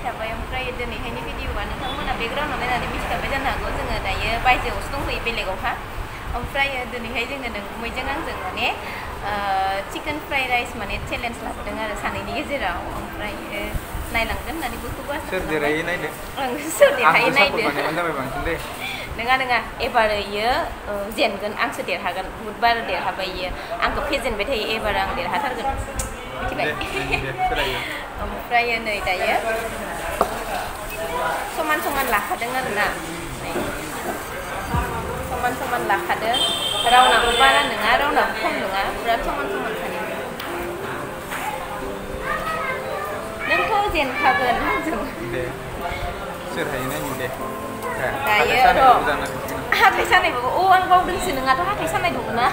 थाबाय ओमफ्राय दिनैहायनि भिडिअ'आ नोंथांमोना बेकग्राउन्डआव नायनानै मिथिखाबाय जानो हागौ जोङो दायो बायजोआवसो दंफैयो बेलेगावहा ओमफ्राय दिनैहाय जोङो नोंगुमैजों आंजों माने चिकेन फ्राइड राइस माने चेलेन्ज लाबोदों आरो सानैनि गेजेराव ओमफ्राय नायलांगोन होननानै बयखौबो आसा सोर देरहायो नायदो सोर देरहायो नायदो जाबाय बांसिन दे नङा एबार इयो जेनगोन आंसो देरहागोन बुधबार देरहाबाय इयो आंखौ फेजेनबाय थायो एबार आं देरहाथारगोन मिथिबाय ओमफ्राय नै दायो समान समान लाखादों आरोना समान लाखादों रावनाबो बारा नङा रावनाबो खम नङा बिराद समान खानि नोंथ' जेनखागोन जों दे सोर हायो नायनि दे दायो हाथाय सानायबाबो आं बावदोंसो नोंहाथ' हाथाय सानाय दङ ना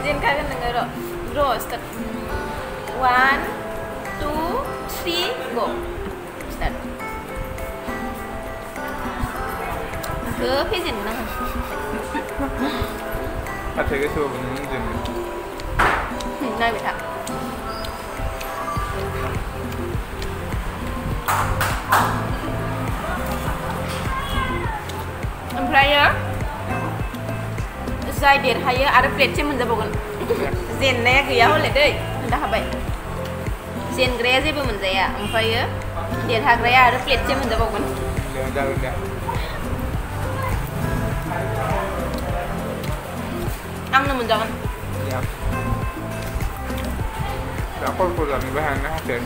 जेनखागोन नोङो र' स्टार्ट 1 2 3 go start फेजेनगोन आङो हाथाय गोसोआवबो नों जेनो नायबाय था ओमफ्रायो जाय देरहायो आरो प्लेटसे मोनजाबावगोन जेननाया गैया हले दै खोन्थाखाबाय जेनग्राया जेबो मोनजाया ओमफ्रायो देरहाग्राया आरो प्लेटसे मोनजाबावगोन आंनो मोनजागोन कल जानोबो हानो हाथाय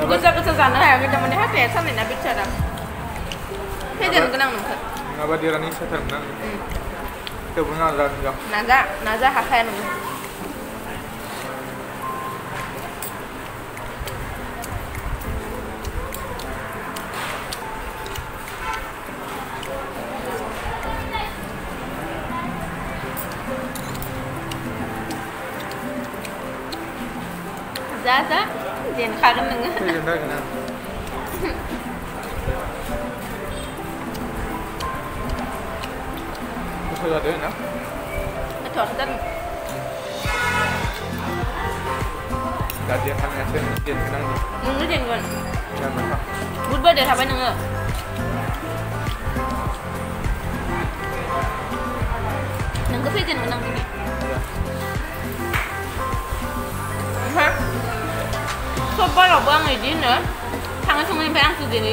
गोजा जानो हायाखै थारमाने हाथाया सानायना बिचारा फेजेनगोन आं नोंखौ नङाबा देरहानो इच्छा थारमोन आं थेवबो नाजा हाखाया नोङो जा जेनखागोन नोङो फेजेनखागोन आं गोथाव जादों ना गोथावआथ' जादों दा देरहानायासो जेनगोन आंनि नोंनो जेनगोन बुधबार देरहाबाय नोङो नोंखौ फेजेनगोन आं दिनै सब बारावबो आं बिदि होनो थाङै थुङैनिफ्राय आंसो जेनो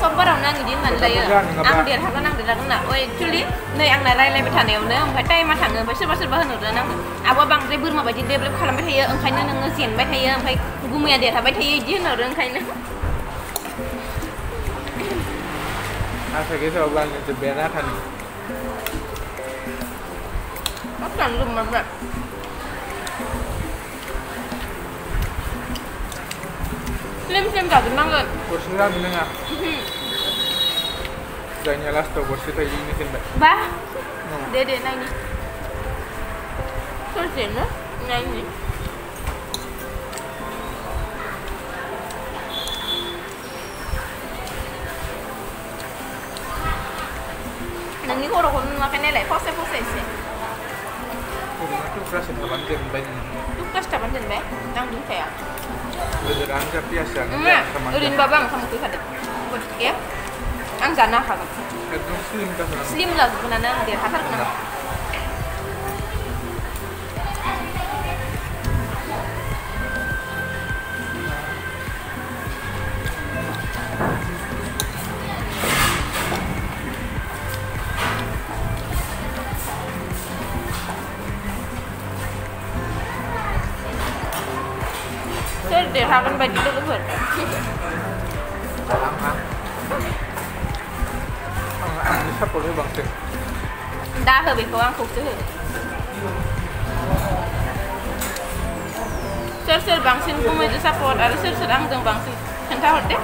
सब बारावनो आं बिदि होननानै लायो आं देरहागोन ना एक्सुवेलि नै आंना रायलायबाय थानायावनो ओमफ्राय टाइमा थाङो ओमफ्राय सोरबा होनहरदों आंखौ आब'आ बांद्राय बोरमा बायदि डेभेलप खालामबाय थायो ओंखायनो नोङो जेनबाय थायो ओमफ्राय गुमैया देरहाबाय थायो बिदि होनहरदों ओंखायनो हाथाय गोसोआवबो आंनो जोब्बायानो आथानि स्लिम जाजोबनांगोन गरसे जानो नाङा जायनिया लास्टआव गरसे थायो इनो जेनबाय बा दे नायनि सोर जेनो नायनि नोंनि खर'खौ नुवाखै नायलाय फसे एसे टुक्रासो थाबानो जेनबाय नोङो टुक्रासो थाबानो जेनबाय आं बुंखाया गोदोरानो जा पियास जानो ओरैनोबाबो आं ओंखाम उखैखादों गथिखे आं जानो हाखागोन एकदम स्लिम जाजोबगोनानो आं देरहाथारगोन आं सोर देरहागोन बायदि लोगोफोर आंनि सापर्ट हो बांसिन दा हो बेखौ आंखौसो हो सोर बांसिन गुमैजों सापर्ट आरो सोर आंजों बांसिन खोन्थाहरदे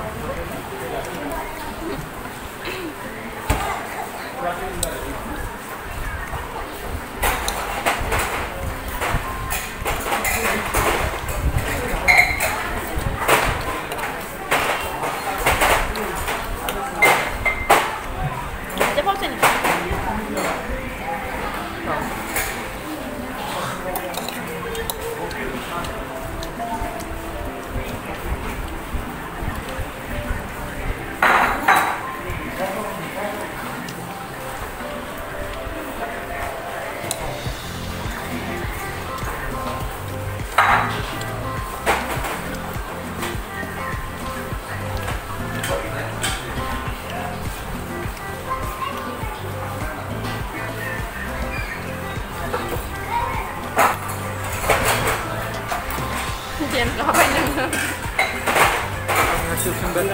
근데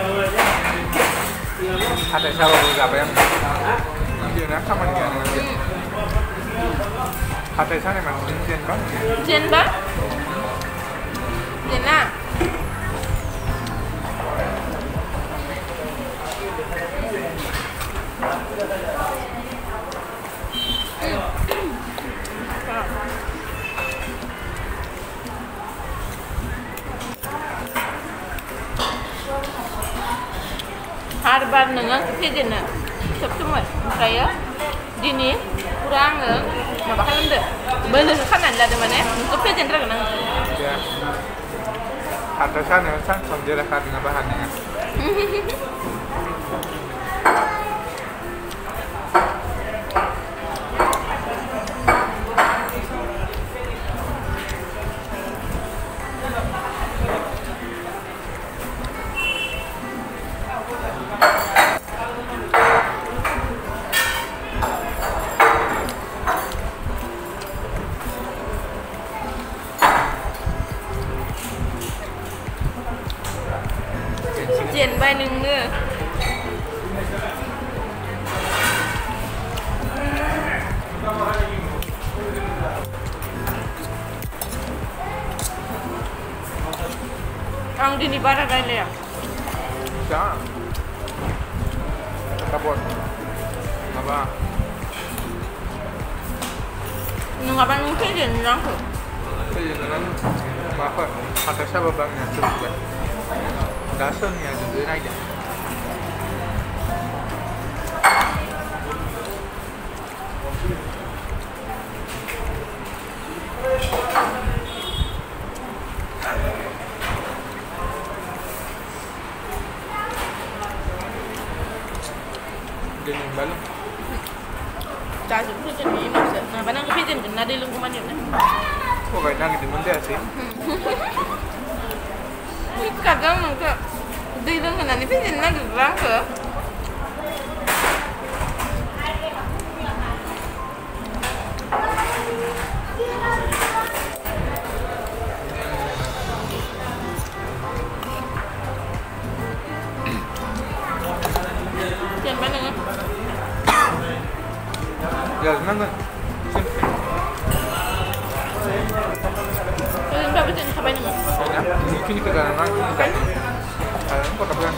하대 샤워를 가봐야 이제는 가만히 안 하는데 하대 산에만 진지한 거? Trên bác. Trên à? Harbar nengah kejadian, semua saya dini kurang nggak bakal ada. Bener kan anda di mana? Untuk kejadian terang nang. Ya. 하대 산에 산 전제를 가는 거 하네요. Trên bay nưng nữa. Ang dinibara kay Lea. 자. 가볼. 봐봐. Nung apa nung kejadian nang tu? 그러면은 마파 하대 샤워방이야 좀. 나선이야 늘 나이야. Dia balon. Cha chúng kejadian ini maksud. Nah, panang kejadian kena di lingkungan ni. Kok kayak nang di mana sih? Kadang nunggu di lingkungan ni kejadian lagi berang ke? Trên bán nưng. Ya, nangan. Trên bán bên trên apa nưng? Ya, ini kita kan kan. Kalian kok tak bilang?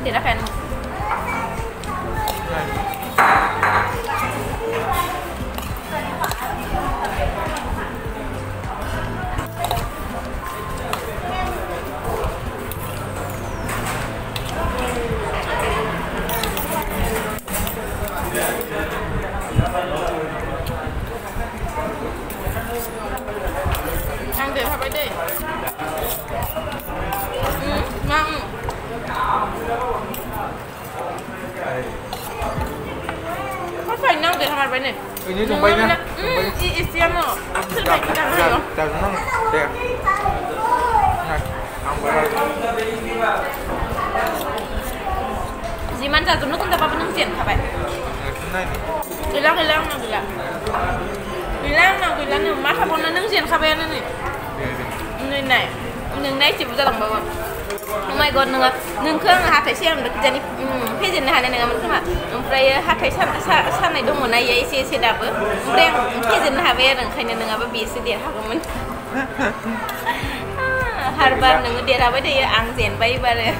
Dia dah fan. Ăn được apa đây? Ngon. Có phải nong để làm apa này? Ini tumpahnya. Isian lo. Terbaik kita lo. 자, nang. Ya. Nah, ambil. Ziman sa chúng nó cũng tập apa nung tiền hả bạn? Này. Hilang nang hilang. Hilang nang masa pun nung tiền hả bạn này? Nơi này. Nung này chỉ bisa lang bawa. Oh my god, nung keung hatai siam dak jadi pejen hane nang aman kuma. Ompray hatai sanai dong na ya isi dabe. Ompray pejen habe nang khaina nang aba bi se dia hagamun. Harbar nang dia rabai dia ang zen bai bare.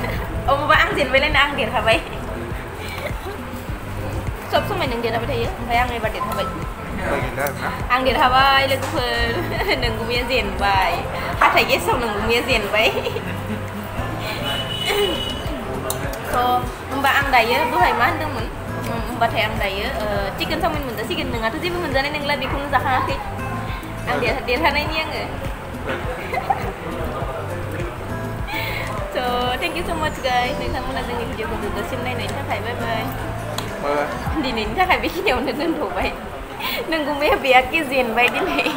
Om ba ang zen bai lan ang dia rabai. Sop semai nang dia rabai dia, ompray ang bai dia rabai. Ang dia rabai leupeur nang gumia zen bai. Hatai ye som nang gumia zen bai. So, mbak ang daya buhay man dengmun. Mbak thai ang daya chicken xong mình ta chicken nang atu jibu mun jane nang labi kun zakha ti. Ang dia hanai ni ang. So, thank you so much guys. Nang जोंनि भिडिअखौ जोबजासिम नायनायनि थाखाय bye bye. दिनैनि थाखाय बेखिनियावनो दोनथ'बाय. नों गुमैया बेयाखि जेनबाय दिनै.